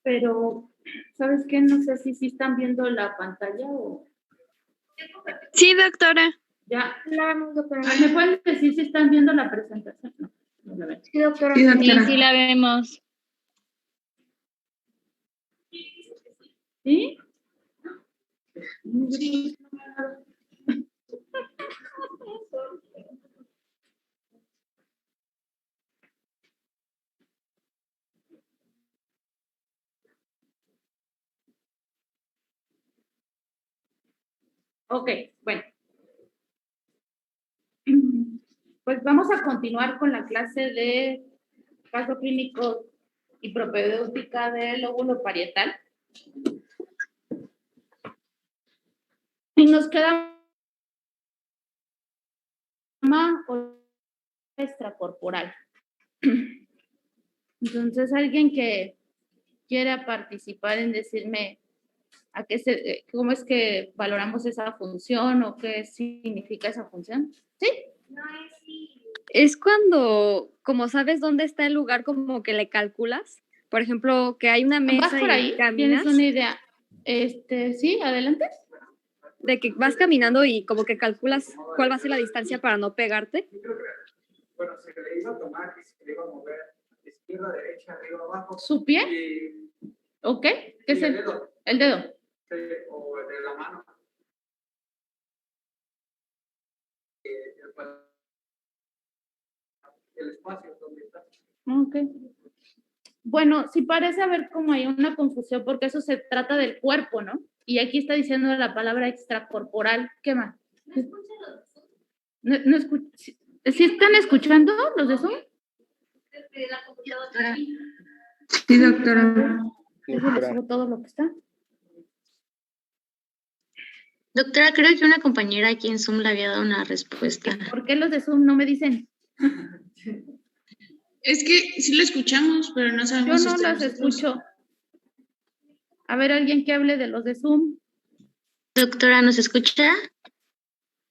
pero ¿sabes qué? No sé si están viendo la pantalla o... Sí, doctora. Ya. ¿Me pueden decir si están viendo la presentación? No, no la ven. Sí, doctora. Sí, sí la vemos. ¿Sí? Ok, bueno. Pues vamos a continuar con la clase de caso clínico y propedéutica del lóbulo parietal. Y nos queda mama extracorporal. Entonces, alguien que quiera participar en decirme a qué cómo es que valoramos esa función o qué significa esa función. ¿Sí? Es cuando, como sabes dónde está el lugar, como que le calculas. Por ejemplo, que hay una mesa ¿Vas por ahí? y caminas. ¿Tienes una idea? Sí, adelante. De que vas caminando y como que calculas cuál va a ser la distancia para no pegarte. Bueno, se le iba a tomar y se le iba a mover izquierda, derecha, arriba, abajo. ¿Su pie? Y, ¿Ok? ¿Qué es el dedo. El dedo. Sí, o de la mano. El espacio donde está. Ok. Bueno, sí parece haber como hay una confusión porque eso se trata del cuerpo, ¿no? Y aquí está diciendo la palabra extracorporal. ¿Qué más? No ¿Sí están escuchando los de Zoom? Sí, doctora. Déjenme subo todo lo que está. Doctora, creo que una compañera aquí en Zoom le había dado una respuesta. ¿Por qué los de Zoom no me dicen? Es que sí lo escuchamos, pero no Yo sabemos no las escucho. A ver, alguien que hable de los de Zoom. Doctora, ¿nos escucha?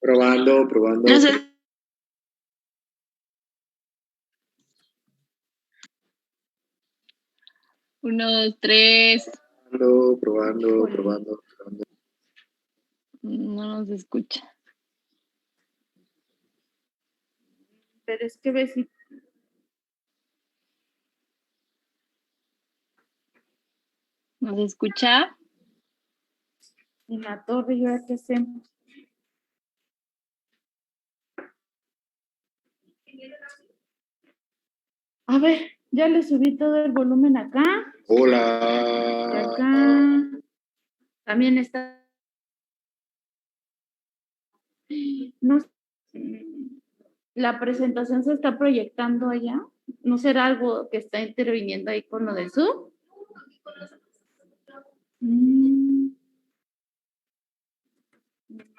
Probando. No sé. 1, 2, 3. Probando. No nos escucha. Pero es que ve si... ¿Nos escucha? En la torre, ¿y ahora qué hacemos? A ver, ya le subí todo el volumen acá. Hola. Y acá. También está. No sé. La presentación se está proyectando allá. ¿No será algo que está interviniendo ahí con lo del Zoom?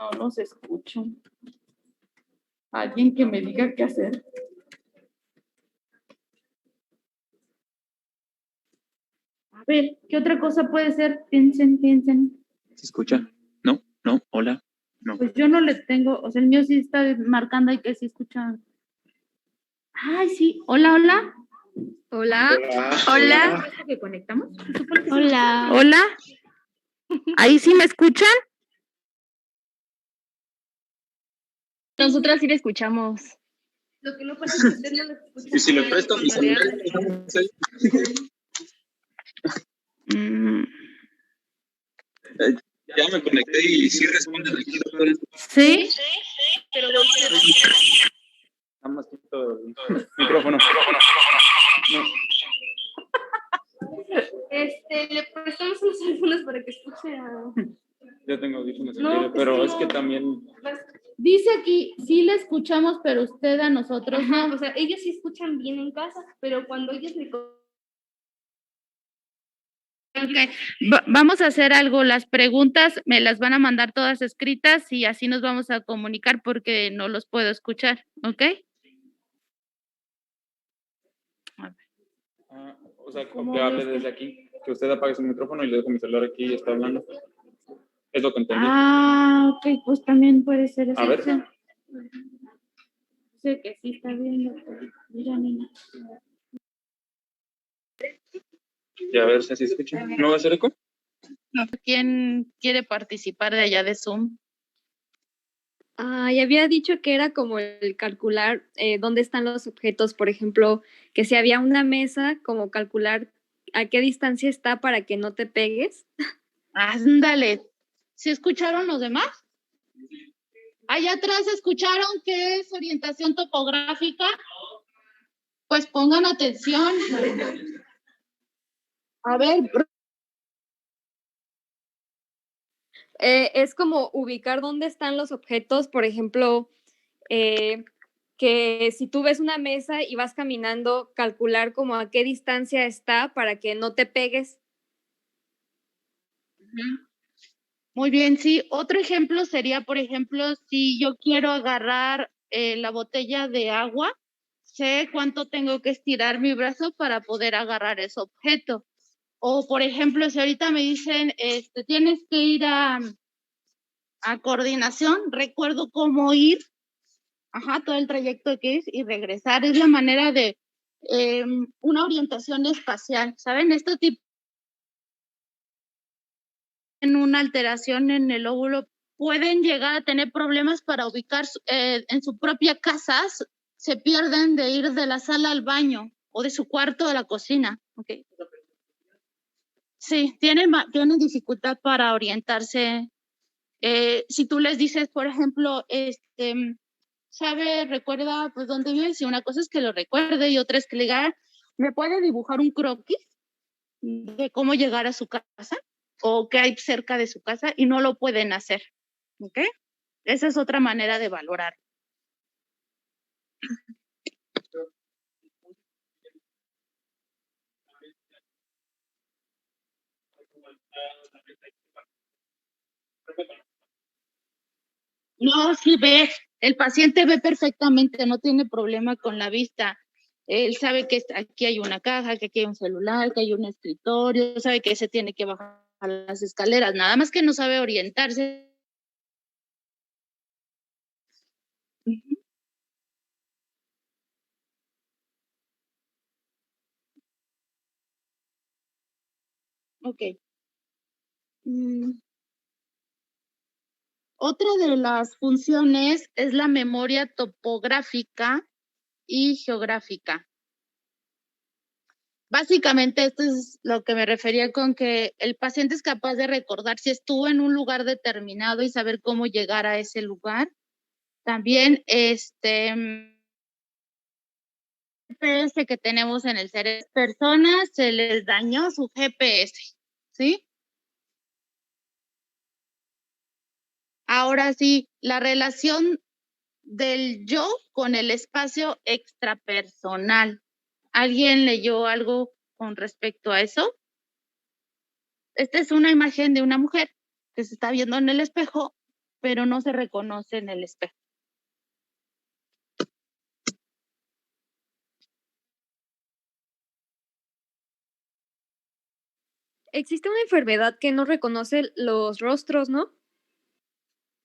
No los escucho. Alguien que me diga qué hacer. A ver, ¿qué otra cosa puede ser? Piensen. ¿Se escucha? No, hola, no. Pues yo no le tengo, o sea, el mío sí está marcando ahí que sí escuchan. Ay, sí. Hola. Hola. ¿Es que conectamos? Hola. Hola. ¿Ahí sí me escuchan? Nosotras sí le escuchamos. Lo que no pasa es que usted no lo escucha. Y si le presto mi celular, ya me conecté y sí responden aquí, doctor. ¿Sí? Pero Nada más quito el micrófono. No. Le prestamos unos teléfonos para que escuche a... Yo tengo audífonos, No, pero es es que que también... Dice aquí, sí le escuchamos, pero usted a nosotros no. O sea, ellos sí escuchan bien en casa, pero cuando ellos le... Okay. Vamos a hacer algo. Las preguntas me las van a mandar todas escritas y así nos vamos a comunicar porque no los puedo escuchar, ¿ok? O sea, que hable desde aquí, que usted apague su micrófono y le dejo mi celular aquí y está hablando. Es lo que entendí. Ok, pues también puede ser eso. A ver. Sé que sí está bien, doctor. Mira, nena. Y a ver si así escucha. ¿No va a hacer eco? ¿Quién quiere participar de allá de Zoom? Ah, y había dicho que era como el calcular dónde están los objetos, por ejemplo, que si había una mesa, como calcular a qué distancia está para que no te pegues. Ándale. ¿Sí escucharon los demás? Allá atrás escucharon qué es orientación topográfica. Pues pongan atención. A ver, Es como ubicar dónde están los objetos, por ejemplo, que si tú ves una mesa y vas caminando, calcular como a qué distancia está para que no te pegues. muy bien, sí. Otro ejemplo sería, por ejemplo, si yo quiero agarrar la botella de agua, sé cuánto tengo que estirar mi brazo para poder agarrar ese objeto. O, por ejemplo, si ahorita me dicen, tienes que ir a coordinación, recuerdo cómo ir, todo el trayecto que es y regresar. Es la manera de una orientación espacial, ¿saben? Este tipo en una alteración en el óvulo pueden llegar a tener problemas para ubicar en su propia casa, se pierden de ir de la sala al baño o de su cuarto a la cocina. Okay. Sí, tienen dificultad para orientarse. Si tú les dices, por ejemplo, recuerda pues dónde vives, y una cosa es que lo recuerde y otra es que le diga, ¿me puede dibujar un croquis de cómo llegar a su casa o qué hay cerca de su casa? Y no lo pueden hacer, ¿ok? Esa es otra manera de valorar. No, sí ve, el paciente ve perfectamente, no tiene problema con la vista. Él sabe que aquí hay una caja, que aquí hay un celular, que hay un escritorio, sabe que se tiene que bajar las escaleras, nada más que no sabe orientarse. Ok. Otra de las funciones es la memoria topográfica y geográfica. Básicamente, esto es lo que me refería con que el paciente es capaz de recordar si estuvo en un lugar determinado y saber cómo llegar a ese lugar. También, GPS que tenemos en el cerebro. Personas se les dañó su GPS, ¿sí? Ahora sí, la relación del yo con el espacio extrapersonal. ¿Alguien leyó algo con respecto a eso? Esta es una imagen de una mujer que se está viendo en el espejo, pero no se reconoce en el espejo. Existe una enfermedad que no reconoce los rostros, ¿no?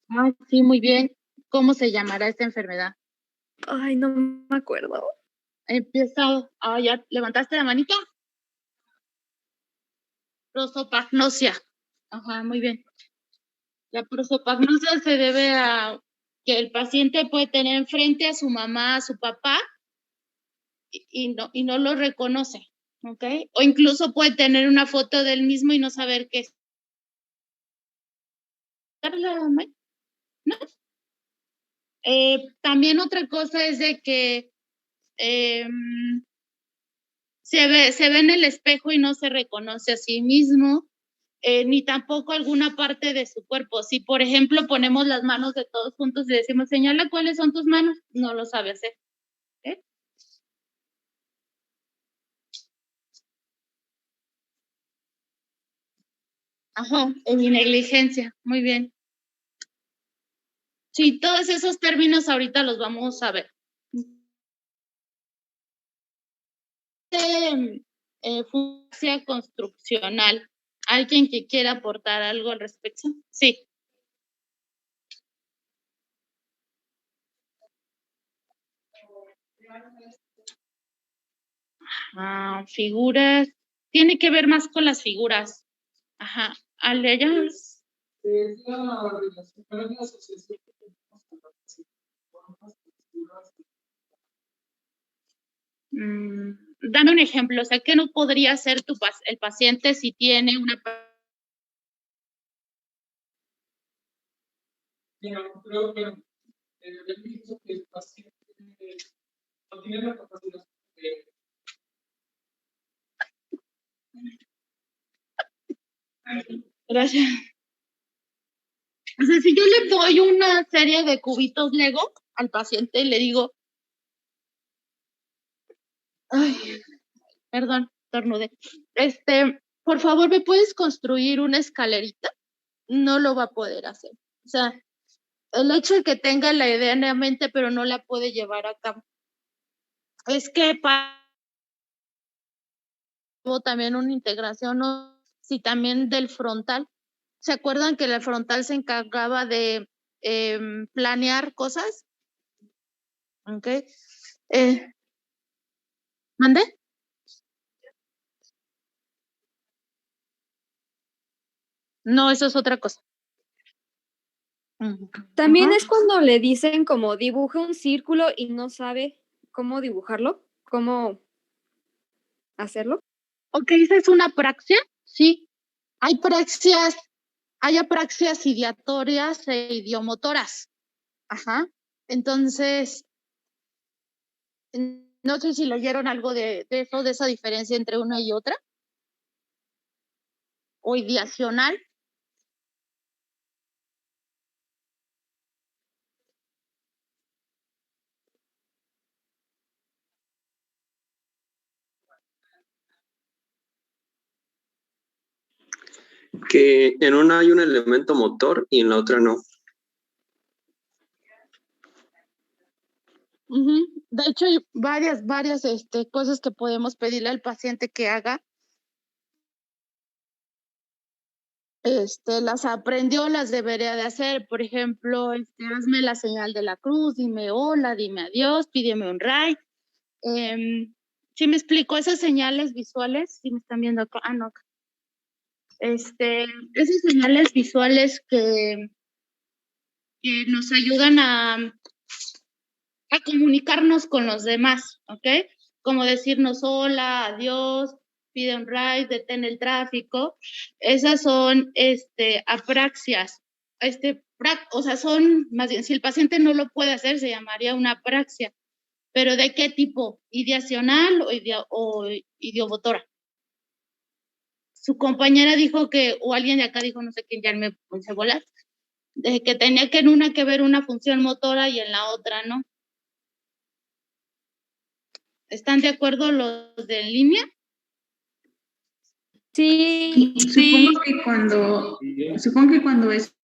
Ah, sí, muy bien. ¿Cómo se llamará esta enfermedad? Ay, no me acuerdo. Empieza. ¿Ya levantaste la manita? Prosopagnosia. Ajá, muy bien. La prosopagnosia se debe a que el paciente puede tener enfrente a su mamá, a su papá, y no lo reconoce, ¿ok? O incluso puede tener una foto del mismo y no saber qué es. ¿No? También otra cosa es de que se ve en el espejo y no se reconoce a sí mismo, ni tampoco alguna parte de su cuerpo. Si, por ejemplo, ponemos las manos de todos juntos y decimos, señala cuáles son tus manos, no lo sabe hacer. ¿Eh? Ajá, en mi negligencia, muy bien. Sí, todos esos términos ahorita los vamos a ver. Función construccional. ¿Alguien que quiera aportar algo al respecto? Sí. Figuras tiene que ver más con las figuras. Ajá, Ale, ya. Es la relación, pero es la asociación que tenemos con las formas, texturas. Dame un ejemplo, o sea, ¿qué no podría hacer el paciente si tiene una... Mira, creo que él dijo que el paciente no tiene la capacidad de... Gracias. O sea, si yo le doy una serie de cubitos Lego al paciente y le digo, ay, perdón, tornudé, por favor, ¿me puedes construir una escalerita? No lo va a poder hacer. O sea, el hecho de que tenga la idea en la mente, pero no la puede llevar a cabo. Es que también una integración, ¿no? Sí, también del frontal. ¿Se acuerdan que el frontal se encargaba de planear cosas? ¿Ok? ¿Mande? No, eso es otra cosa. También Ajá. es cuando le dicen como dibuja un círculo y no sabe cómo dibujarlo, cómo hacerlo. Ok, esa es una apraxia, sí. Hay apraxias ideatorias e idiomotoras. Ajá. Entonces, no sé si leyeron algo de eso, de esa diferencia entre una y otra. O ideacional. Que en una hay un elemento motor y en la otra no. De hecho, hay varias cosas que podemos pedirle al paciente que haga. Las aprendió, las debería de hacer. Por ejemplo, hazme la señal de la cruz, dime hola, dime adiós, pídeme un ray. ¿Sí me explico? Esas señales visuales, ¿sí me están viendo acá? Ah, no. Esas señales visuales que nos ayudan a comunicarnos con los demás, ¿ok? Como decirnos hola, adiós, pide un ride, detén el tráfico. Esas son apraxias. O sea, son, más bien, si el paciente no lo puede hacer, se llamaría una apraxia. ¿Pero de qué tipo? ¿Ideacional o idiomotora? Su compañera dijo que, o alguien de acá dijo, no sé quién, ya me puse a volar, de que tenía que en una que ver una función motora y en la otra no. ¿Están de acuerdo los de en línea? Sí. Supongo que cuando es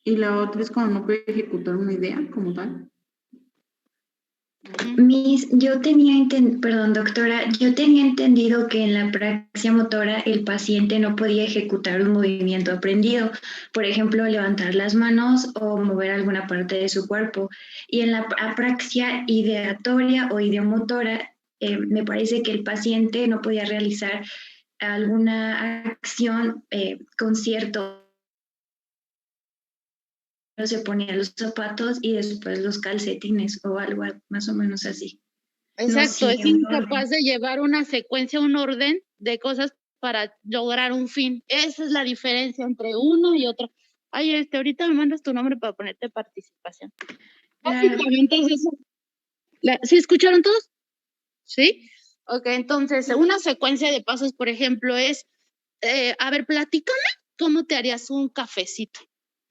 y la otra es cuando no puede ejecutar una idea como tal. Perdón, doctora, yo tenía entendido que en la apraxia motora el paciente no podía ejecutar un movimiento aprendido, por ejemplo, levantar las manos o mover alguna parte de su cuerpo. Y en la apraxia ideatoria o idiomotora, me parece que el paciente no podía realizar alguna acción con cierto... se ponía los zapatos y después los calcetines o algo más o menos así. Exacto, No, es incapaz de llevar una secuencia, un orden de cosas para lograr un fin. Esa es la diferencia entre una y otra. Ay, ahorita me mandas tu nombre para ponerte participación. Básicamente es eso. ¿Sí escucharon todos? ¿Sí? Ok, entonces, una secuencia de pasos, por ejemplo, es, a ver, platícame cómo te harías un cafecito,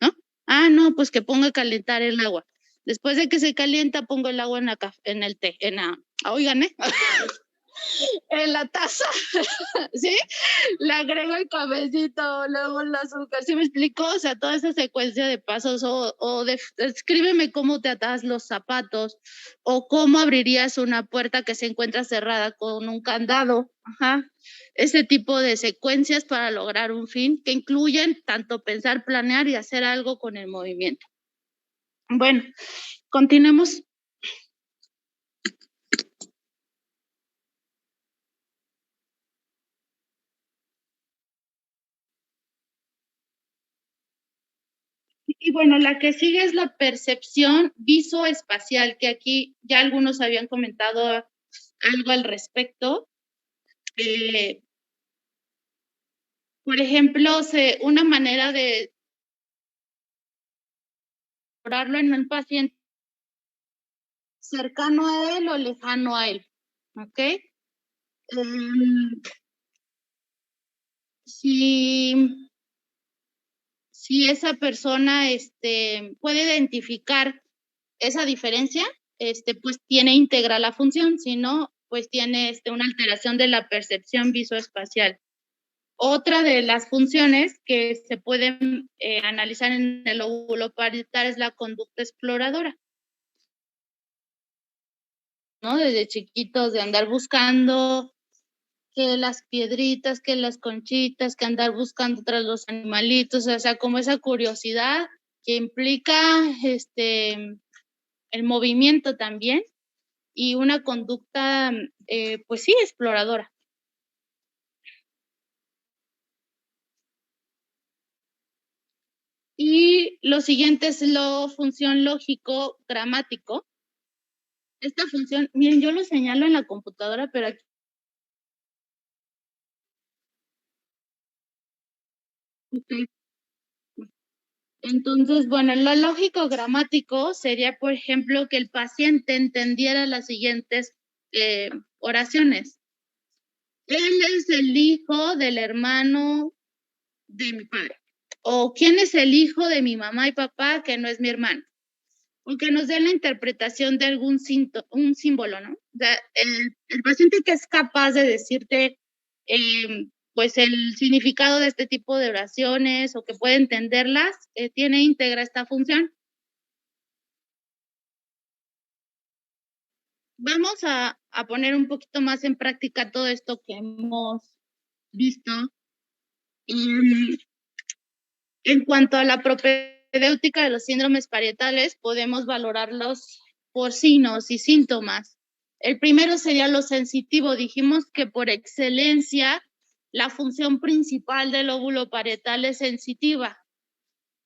¿no? Ah, no, pues que ponga a calentar el agua. Después de que se calienta, pongo el agua en el té, oigan, en la taza, ¿sí? Le agrego el cafecito, luego el azúcar, ¿sí me explico? O sea, toda esa secuencia de pasos, escríbeme cómo te atas los zapatos, o cómo abrirías una puerta que se encuentra cerrada con un candado, ajá. Ese tipo de secuencias para lograr un fin que incluyen tanto pensar, planear y hacer algo con el movimiento. Bueno, continuemos. Y bueno, la que sigue es la percepción visoespacial, que aquí ya algunos habían comentado algo al respecto. Por ejemplo, una manera de explorarlo en un paciente cercano a él o lejano a él, ¿ok? Si esa persona puede identificar esa diferencia, pues tiene íntegra la función, si no, pues tiene una alteración de la percepción visoespacial. Otra de las funciones que se pueden analizar en el lóbulo parietal es la conducta exploradora, ¿no? Desde chiquitos de andar buscando que las piedritas, que las conchitas, que andar buscando tras los animalitos, o sea, como esa curiosidad que implica el movimiento también y una conducta, pues sí, exploradora. Y lo siguiente es la función lógico-gramático. Esta función, miren, yo lo señalo en la computadora, pero aquí. Okay. Entonces, bueno, lo lógico-gramático sería, por ejemplo, que el paciente entendiera las siguientes oraciones. Él es el hijo del hermano de mi padre. O ¿quién es el hijo de mi mamá y papá que no es mi hermano? O que nos dé la interpretación de algún un símbolo, ¿no? O sea, el paciente que es capaz de decirte pues el significado de este tipo de oraciones o que puede entenderlas, tiene íntegra esta función. Vamos a poner un poquito más en práctica todo esto que hemos visto. En cuanto a la propedéutica de los síndromes parietales, podemos valorarlos por signos y síntomas. El primero sería lo sensitivo. Dijimos que por excelencia la función principal del lóbulo parietal es sensitiva.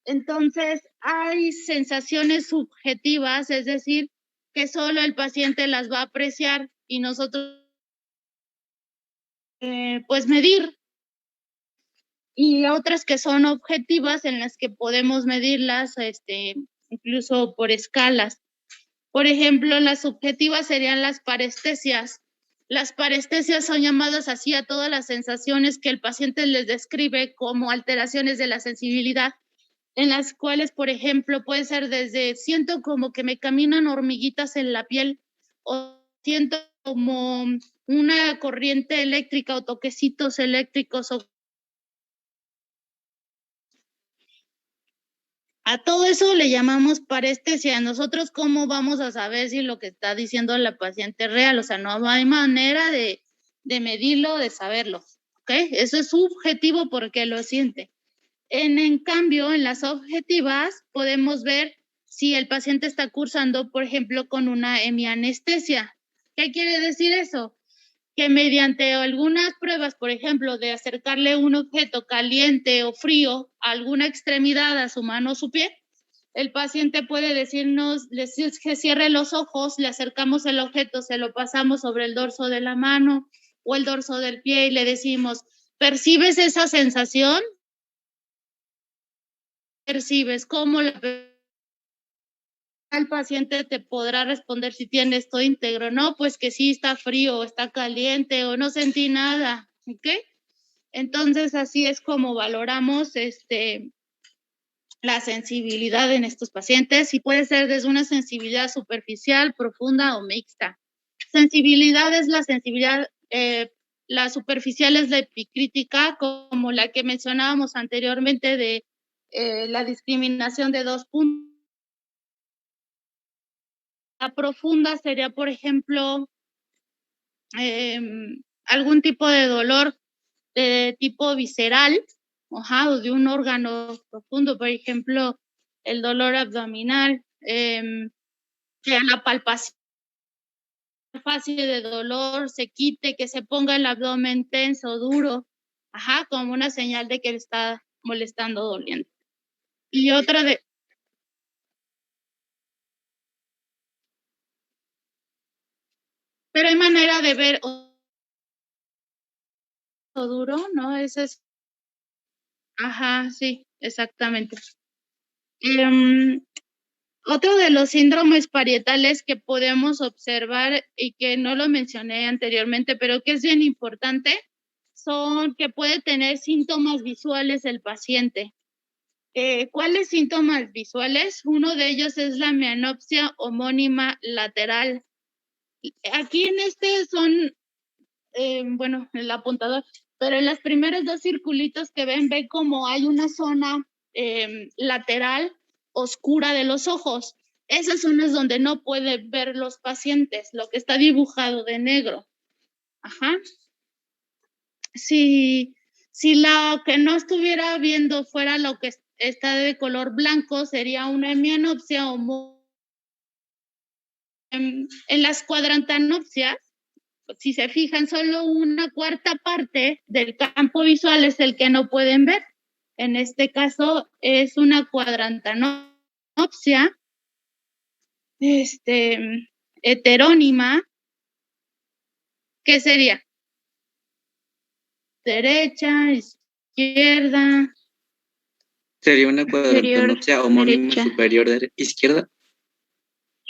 Entonces, hay sensaciones subjetivas, es decir, que solo el paciente las va a apreciar y nosotros pues medir. Y otras que son objetivas en las que podemos medirlas incluso por escalas. Por ejemplo, las subjetivas serían las parestesias. Las parestesias son llamadas así a todas las sensaciones que el paciente les describe como alteraciones de la sensibilidad, en las cuales, por ejemplo, puede ser desde siento como que me caminan hormiguitas en la piel o siento como una corriente eléctrica o toquecitos eléctricos o a todo eso le llamamos parestesia. Nosotros, ¿cómo vamos a saber si lo que está diciendo la paciente es real? O sea, no hay manera de medirlo, de saberlo, ¿ok? Eso es subjetivo porque lo siente. En cambio, en las objetivas podemos ver si el paciente está cursando, por ejemplo, con una hemianestesia. ¿Qué quiere decir eso? Que mediante algunas pruebas, por ejemplo, de acercarle un objeto caliente o frío a alguna extremidad, a su mano o su pie, el paciente puede decirnos, que cierre los ojos, le acercamos el objeto, se lo pasamos sobre el dorso de la mano o el dorso del pie y le decimos, ¿percibes esa sensación? ¿Percibes cómo el paciente te podrá responder si tiene esto íntegro? No, pues que sí, está frío, está caliente o no sentí nada, ¿ok? Entonces, así es como valoramos la sensibilidad en estos pacientes y puede ser desde una sensibilidad superficial, profunda o mixta. Sensibilidad es la sensibilidad, la superficial es la epicrítica, como la que mencionábamos anteriormente de la discriminación de 2 puntos. La profunda sería, por ejemplo, algún tipo de dolor de tipo visceral, o de un órgano profundo, por ejemplo, el dolor abdominal, que la palpación fácil de dolor se quite, que se ponga el abdomen tenso, duro, como una señal de que le está molestando, doliendo. Y otra de Pero hay manera de ver o duro, ¿no? Ese es. Ajá, sí, exactamente. Otro de los síndromes parietales que podemos observar y que no lo mencioné anteriormente, pero que es bien importante, son que puede tener síntomas visuales el paciente. ¿Cuáles síntomas visuales? Uno de ellos es la mianopsia homónima lateral. Aquí en este son, bueno, el apuntador, pero en los primeros dos circulitos que ven como hay una zona lateral oscura de los ojos. Esas zonas donde no pueden ver los pacientes, lo que está dibujado de negro. Ajá. Si lo que no estuviera viendo fuera lo que está de color blanco, sería una mianopsia en las cuadrantanopsias. Si se fijan, solo una cuarta parte del campo visual es el que no pueden ver. En este caso es una cuadrantanopsia heterónima. ¿Qué sería? Derecha, izquierda. Sería una cuadrantanopsia homónima derecha. superior izquierda.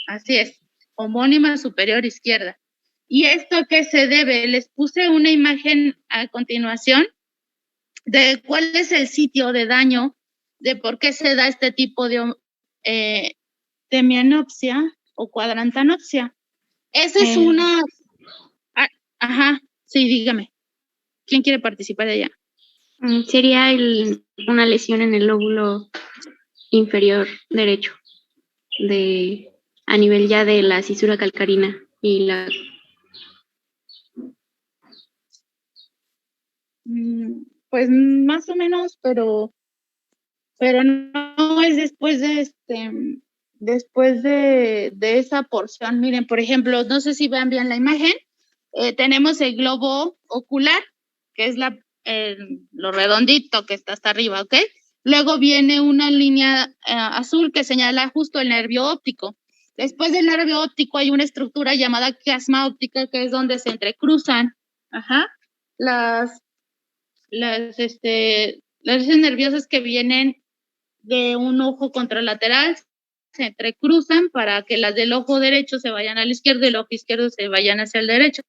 Así es, homónima superior izquierda. ¿Y esto a qué se debe? Les puse una imagen a continuación de cuál es el sitio de daño, de por qué se da este tipo de mianopsia o cuadrantanopsia. Esa es una. Ajá, sí, dígame. ¿Quién quiere participar de ella? Sería una lesión en el lóbulo inferior derecho, a nivel ya de la cisura calcarina y la. Pues más o menos, pero no es después de esa porción. Miren, por ejemplo, no sé si vean bien la imagen, tenemos el globo ocular, que es lo redondito que está hasta arriba, ¿ok? Luego viene una línea azul que señala justo el nervio óptico. Después del nervio óptico hay una estructura llamada quiasma óptica, que es donde se entrecruzan, las nerviosas que vienen de un ojo contralateral, se entrecruzan para que las del ojo derecho se vayan al izquierdo y el ojo izquierdo se vayan hacia el derecho.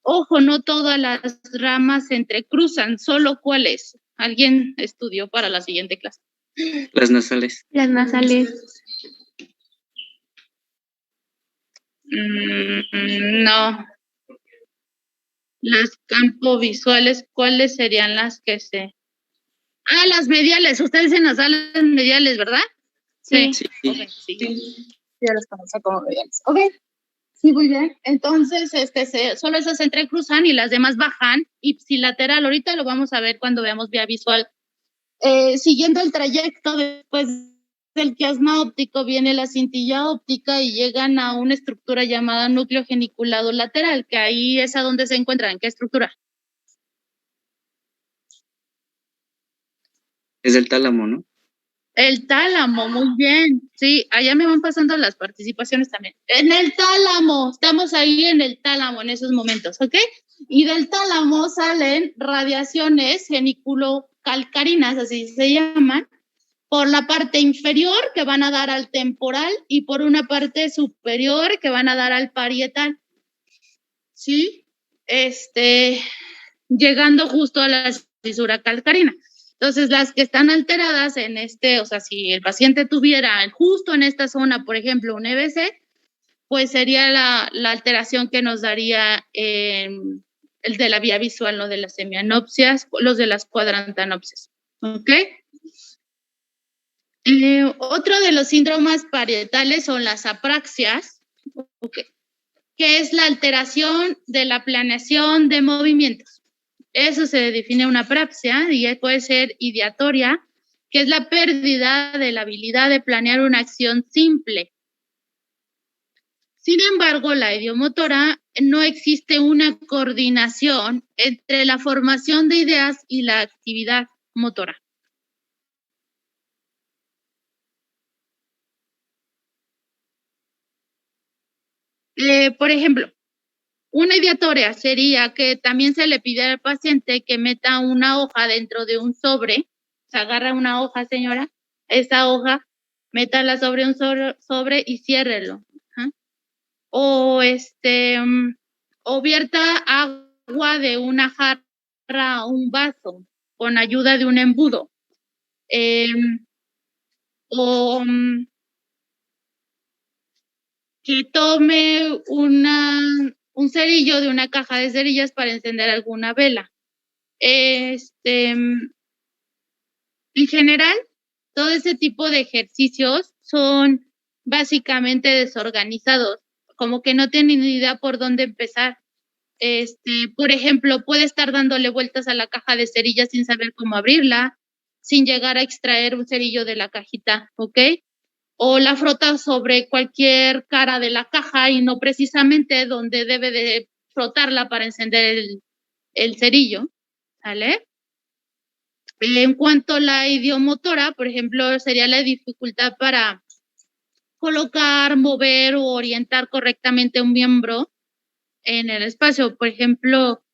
Ojo, no todas las ramas se entrecruzan, solo cuáles. ¿Alguien estudió para la siguiente clase? Las nasales. Las nasales. No. Las campovisuales, ¿cuáles serían las que se...? Las mediales. Ustedes dicen nasales mediales, ¿verdad? Sí. Okay, sí. Yo las conozco como mediales. Ok. Sí, muy bien. Entonces, solo esas se entrecruzan y las demás bajan ipsilateral. Ahorita lo vamos a ver cuando veamos vía visual. Siguiendo el trayecto, después del quiasma óptico viene la cintilla óptica y llegan a una estructura llamada núcleo geniculado lateral, que ahí es a donde se encuentra. ¿En qué estructura? Es del tálamo, ¿no? El tálamo, muy bien. Sí, allá me van pasando las participaciones también. En el tálamo, estamos ahí en el tálamo en esos momentos, ¿ok? Y del tálamo salen radiaciones geniculocalcarinas, así se llaman, por la parte inferior que van a dar al temporal y por una parte superior que van a dar al parietal. ¿Sí? Llegando justo a la cisura calcarina. Entonces, las que están alteradas o sea, si el paciente tuviera justo en esta zona, por ejemplo, un EBC, pues sería la alteración que nos daría el de la vía visual, ¿no? De las semianopsias, los de las cuadrantanopsias. ¿Ok? Otro de los síndromes parietales son las apraxias, okay, que es la alteración de la planeación de movimientos. Eso se define una apraxia y puede ser ideatoria, que es la pérdida de la habilidad de planear una acción simple. Sin embargo, la idiomotora no existe una coordinación entre la formación de ideas y la actividad motora. Por ejemplo, Una ideatoria sería que también se le pide al paciente que meta una hoja dentro de un sobre. Se agarra una hoja, señora, esa hoja, métala sobre un sobre y ciérrelo. Ajá. O o vierta agua de una jarra a un vaso con ayuda de un embudo. O que tome un cerillo de una caja de cerillas para encender alguna vela. En general, todo ese tipo de ejercicios son básicamente desorganizados, como que no tienen ni idea por dónde empezar. Por ejemplo, puede estar dándole vueltas a la caja de cerillas sin saber cómo abrirla, sin llegar a extraer un cerillo de la cajita, ¿ok? O la frota sobre cualquier cara de la caja y no precisamente donde debe de frotarla para encender el cerillo, ¿vale? En cuanto a la idiomotora, por ejemplo, sería la dificultad para colocar, mover o orientar correctamente un miembro en el espacio. Por ejemplo,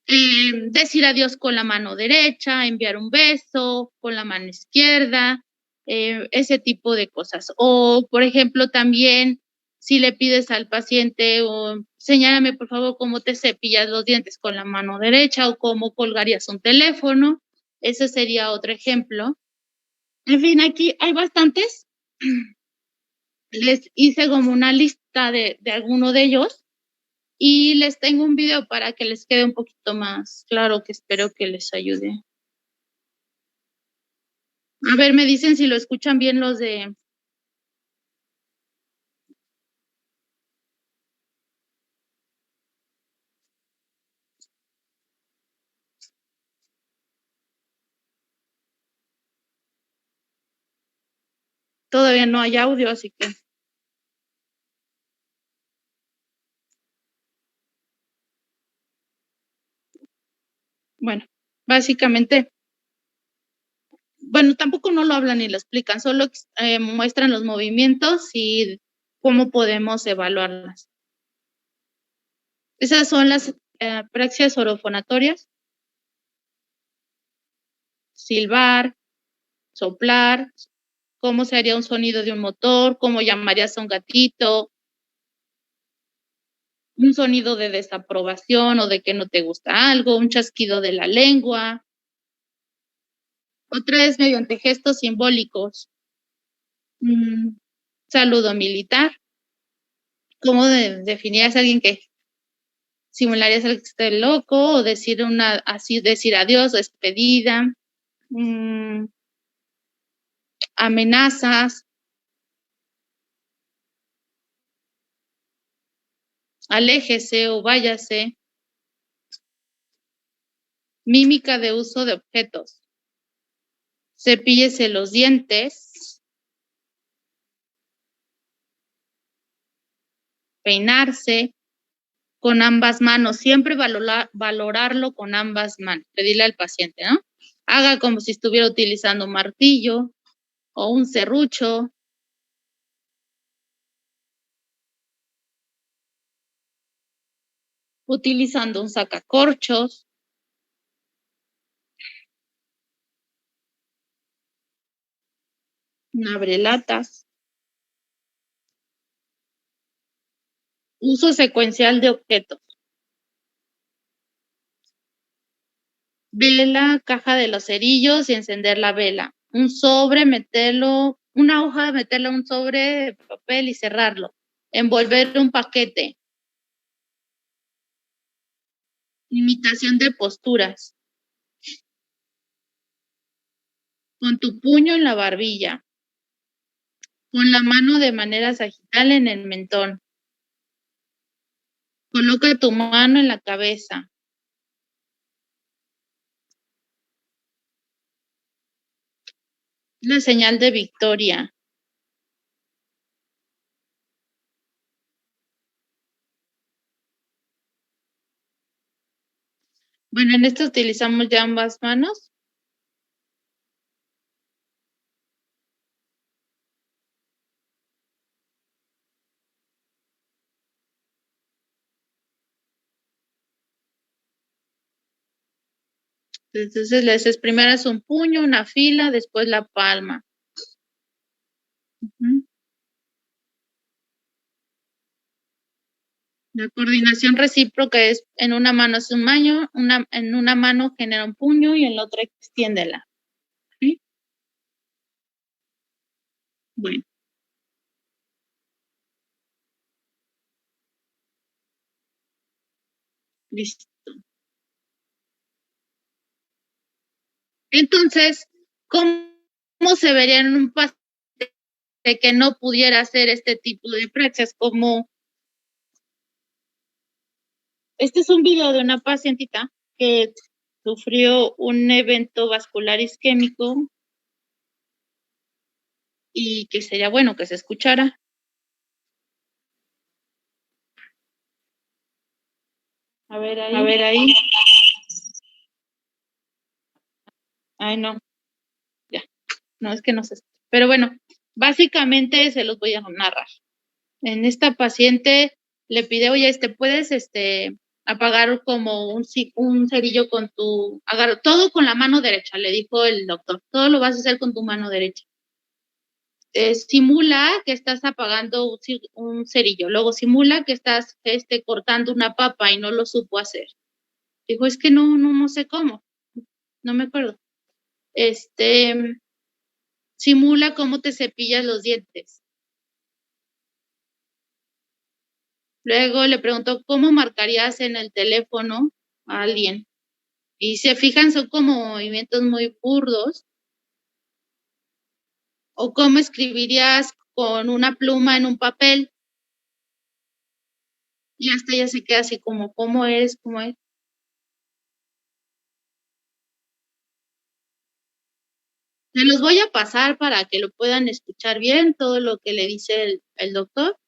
decir adiós con la mano derecha, enviar un beso con la mano izquierda, ese tipo de cosas. O, por ejemplo, también si le pides al paciente o señálame por favor cómo te cepillas los dientes con la mano derecha o cómo colgarías un teléfono, ese sería otro ejemplo. En fin, aquí hay bastantes. Les hice como una lista de alguno de ellos y les tengo un video para que les quede un poquito más claro, que espero que les ayude. A ver, me dicen si lo escuchan bien los de... Todavía no hay audio, así que... Bueno, básicamente... Bueno, tampoco no lo hablan ni lo explican, solo muestran los movimientos y cómo podemos evaluarlas. Esas son las praxias orofonatorias. Silbar, soplar, cómo sería un sonido de un motor, cómo llamarías a un gatito, un sonido de desaprobación o de que no te gusta algo, un chasquido de la lengua. Otra es mediante gestos simbólicos. Saludo militar. ¿Cómo definirías a alguien que simularías al que esté loco o decir decir adiós, despedida? Amenazas. Aléjese o váyase. Mímica de uso de objetos. Cepíllese los dientes. Peinarse con ambas manos. Siempre valorarlo con ambas manos. Pedirle al paciente, ¿no? Haga como si estuviera utilizando un martillo o un serrucho. Utilizando un sacacorchos. Un abrelatas. Uso secuencial de objetos. Vela, caja de los cerillos y encender la vela. Un sobre, meterlo, una hoja, meterle un sobre de papel y cerrarlo. Envolver un paquete. Imitación de posturas. Con tu puño en la barbilla. Con la mano de manera sagital en el mentón. Coloca tu mano en la cabeza. La señal de victoria. Bueno, en esto utilizamos ya ambas manos. Entonces le dices, primero es un puño, una fila, después la palma. La coordinación recíproca es en una mano es un maño, en una mano genera un puño y en la otra extiéndela. ¿Sí? Bueno. Listo. Entonces, ¿cómo se vería en un paciente que no pudiera hacer este tipo de praxias? Como este es un video de una pacientita que sufrió un evento vascular isquémico y que sería bueno que se escuchara. A ver ahí. Ay, no. Ya. No, es que no sé. Pero bueno, básicamente se los voy a narrar. En esta paciente le pide, oye, ¿puedes apagar como un cerillo con todo con la mano derecha? Le dijo el doctor, todo lo vas a hacer con tu mano derecha. Simula que estás apagando un cerillo, luego simula que estás cortando una papa y no lo supo hacer. Dijo, es que no sé cómo, no me acuerdo. Simula cómo te cepillas los dientes. Luego le preguntó, ¿cómo marcarías en el teléfono a alguien? Y se fijan, son como movimientos muy burdos. O cómo escribirías con una pluma en un papel. Y hasta ella se queda así como, ¿cómo es? Se los voy a pasar para que lo puedan escuchar bien, todo lo que le dice el doctor.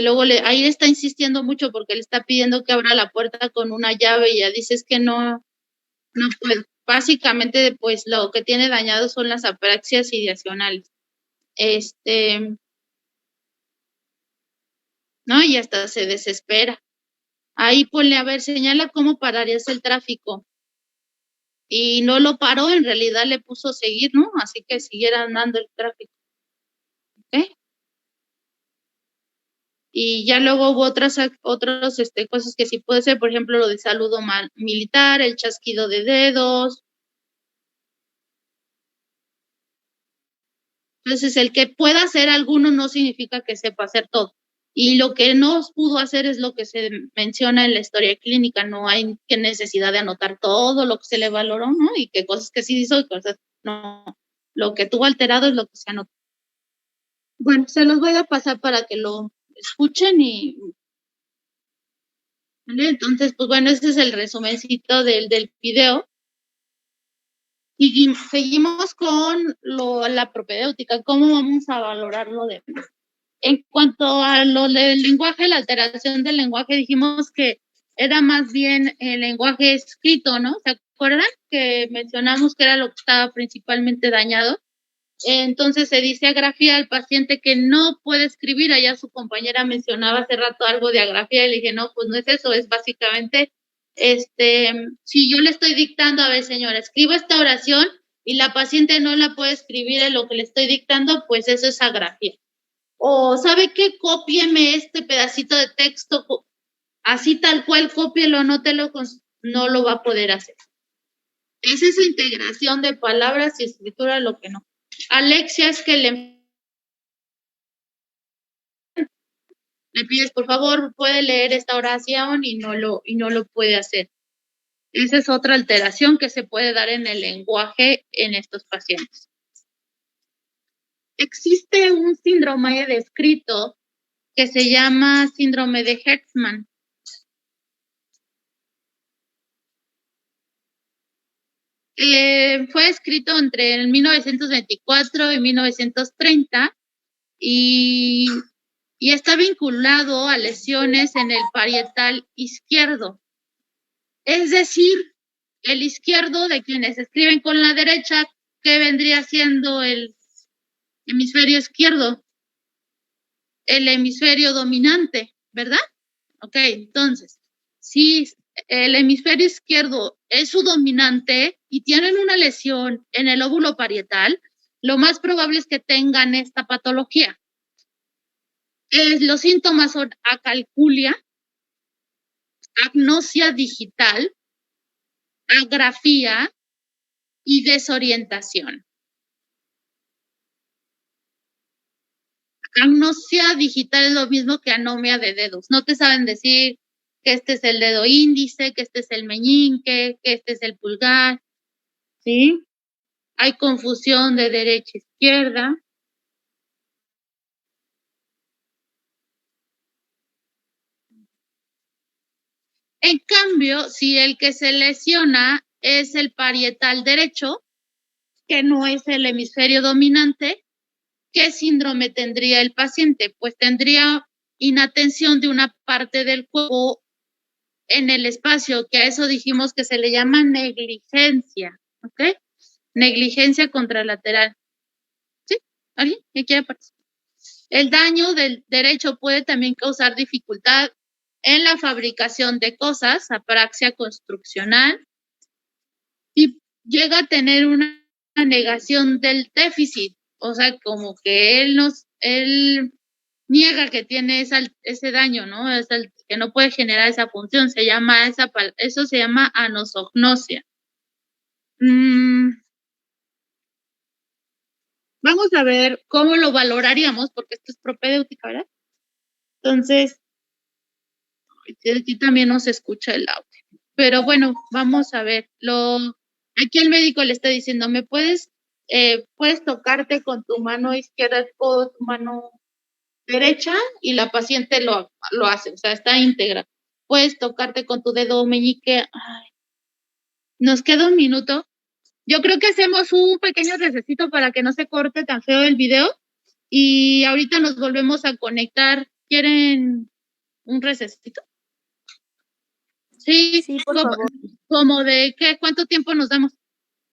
Luego ahí le está insistiendo mucho porque le está pidiendo que abra la puerta con una llave y ya dices que no puedo. Básicamente, pues lo que tiene dañado son las apraxias ideacionales. ¿No? Y hasta se desespera. Ahí ponle, a ver, señala cómo pararías el tráfico. Y no lo paró, en realidad le puso seguir, ¿no? Así que siguiera andando el tráfico. ¿Ok? Y ya luego hubo otras cosas que sí puede ser, por ejemplo, lo de saludo militar, el chasquido de dedos. Entonces, el que pueda hacer alguno no significa que sepa hacer todo. Y lo que no pudo hacer es lo que se menciona en la historia clínica. No hay necesidad de anotar todo lo que se le valoró, ¿no? Y qué cosas que sí hizo y cosas no. Lo que tuvo alterado es lo que se anotó. Bueno, se los voy a pasar para que lo escuchen y... ¿vale? Entonces, pues bueno, ese es el resumencito del video. Y seguimos con la propedéutica. ¿Cómo vamos a valorar lo demás? En cuanto a lo del lenguaje, la alteración del lenguaje, dijimos que era más bien el lenguaje escrito, ¿no? ¿Se acuerdan? Que mencionamos que era lo que estaba principalmente dañado. Entonces se dice agrafía al paciente que no puede escribir. Allá su compañera mencionaba hace rato algo de agrafía y le dije, no, pues no es eso, es básicamente, si yo le estoy dictando, a ver señora, escribo esta oración y la paciente no la puede escribir en lo que le estoy dictando, pues eso es agrafía. O, ¿sabe qué? Cópieme este pedacito de texto, así tal cual, cópielo, anótelo, no lo va a poder hacer. Es esa integración de palabras y escritura lo que no. Alexia, es que le pides, por favor, puede leer esta oración y no lo puede hacer. Esa es otra alteración que se puede dar en el lenguaje en estos pacientes. Existe un síndrome descrito que se llama síndrome de Hertzmann. Fue escrito entre el 1924 y 1930 y está vinculado a lesiones en el parietal izquierdo. Es decir, el izquierdo de quienes escriben con la derecha, ¿qué vendría siendo el hemisferio izquierdo? El hemisferio dominante, ¿verdad? Ok, entonces, si el hemisferio izquierdo es su dominante y tienen una lesión en el óvulo parietal, lo más probable es que tengan esta patología. Los síntomas son acalculia, agnosia digital, agrafía y desorientación. Agnosia digital es lo mismo que anomia de dedos. No te saben decir que este es el dedo índice, que este es el meñique, que este es el pulgar, ¿sí? Hay confusión de derecha a izquierda. En cambio, si el que se lesiona es el parietal derecho, que no es el hemisferio dominante, ¿qué síndrome tendría el paciente? Pues tendría inatención de una parte del cuerpo en el espacio, que a eso dijimos que se le llama negligencia, ¿ok? Negligencia contralateral. ¿Sí? ¿Alguien que quiera participar? El daño del derecho puede también causar dificultad en la fabricación de cosas, apraxia construccional, y llega a tener una negación del déficit, o sea, como que él niega que tiene ese daño, ¿no? Que no puede generar esa función, eso se llama anosognosia. Vamos a ver cómo lo valoraríamos, porque esto es propedéutica, ¿verdad? Entonces, aquí también nos escucha el audio. Pero bueno, vamos a ver. Aquí el médico le está diciendo, puedes tocarte con tu mano izquierda o tu mano derecha? Y la paciente lo hace, o sea, está íntegra. Puedes tocarte con tu dedo meñique. Ay, nos queda un minuto. Yo creo que hacemos un pequeño recesito para que no se corte tan feo el video y ahorita nos volvemos a conectar. ¿Quieren un recesito? Sí, por favor. ¿Como de qué? ¿Cuánto tiempo nos damos?